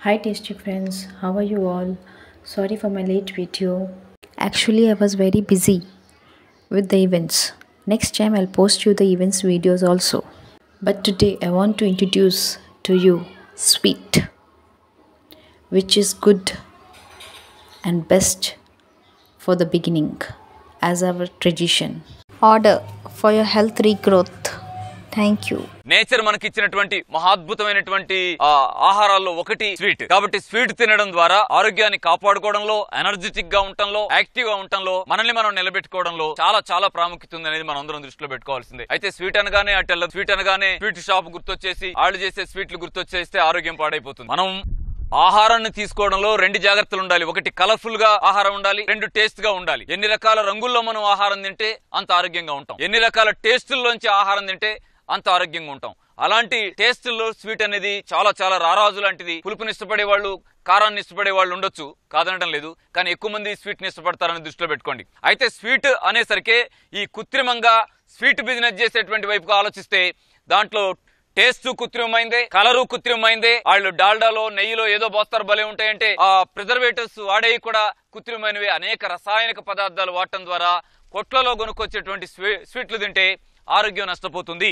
Hi tasty friends, how are you all? Sorry for my late video. Actually, I was very busy with the events. Next time I'll post you the events videos also. But today I want to introduce to you sweet, which is good and best for the beginning as our tradition. Order for your health regrowth. Thank you. Nature మనకి ఇచ్చినటువంటి మహాద్భుతమైనటువంటి ఆహారాల్లో ఒకటి sweet. కాబట్టి sweet తినడం ద్వారా ఆరోగ్యాన్ని కాపాడుకోవడంలో, energetic గా ఉండటంలో, active గా ఉండటంలో, మనల్ని మనం నిలబెట్టుకోవడంలో చాలా చాలా ప్రాముఖ్యత ఉంది అనేది మనం అందరం దృష్టిలో పెట్టుకోవాల్సిందే. అయితే స్వీట్ అనగానే స్వీట్ అనగానే స్వీట్ షాప్ గుర్తొచ్చేసి వాళ్ళు చేసే స్వీట్లు గుర్తొచ్చేస్తే ఆరోగ్యం పాడైపోతుంది. మనం ఆహారాన్ని తీసుకోవడంలో రెండు జాగ్రత్తలు ఉండాలి. ఒకటి కలర్ఫుల్ గా ఆహారం ఉండాలి, రెండు టేస్ట్ గా ఉండాలి. ఎన్ని రకాల రంగుల్లో మనం ఆహారం తింటే అంత ఆరోగ్యంగా ఉంటాం, ఎన్ని రకాల టేస్టుల్లోంచి ఆహారం తింటే అంత ఆరోగ్యంగా ఉంటాం. అలాంటి టేస్టుల్లో స్వీట్ అనేది చాలా చాలా రారాజు లాంటిది. పులుపుని ఇష్టపడే వాళ్ళు, కారాన్ని ఇష్టపడే వాళ్ళు ఉండొచ్చు, కాదనడం లేదు. కానీ ఎక్కువ మంది స్వీట్ ని ఇష్టపడతారని దృష్టిలో పెట్టుకోండి. అయితే స్వీట్ అనేసరికి ఈ కృత్రిమంగా స్వీట్ బిజినెస్ చేసేటువంటి వైపుగా ఆలోచిస్తే దాంట్లో టేస్ట్ కృత్రిమైందే, కలరు కృత్రిమైందే. వాళ్ళు డాల్డాలో, నెయ్యిలో ఏదో పోస్తారు, భలే ఉంటాయంటే ఆ ప్రిజర్వేటివ్స్ వాడేవి కూడా కృత్రిమైనవి. అనేక రసాయనిక పదార్థాలు వాడటం ద్వారా కొట్లలో కొనుక్కొచ్చేటువంటి స్వీట్లు తింటే ఆరోగ్యం నష్టపోతుంది.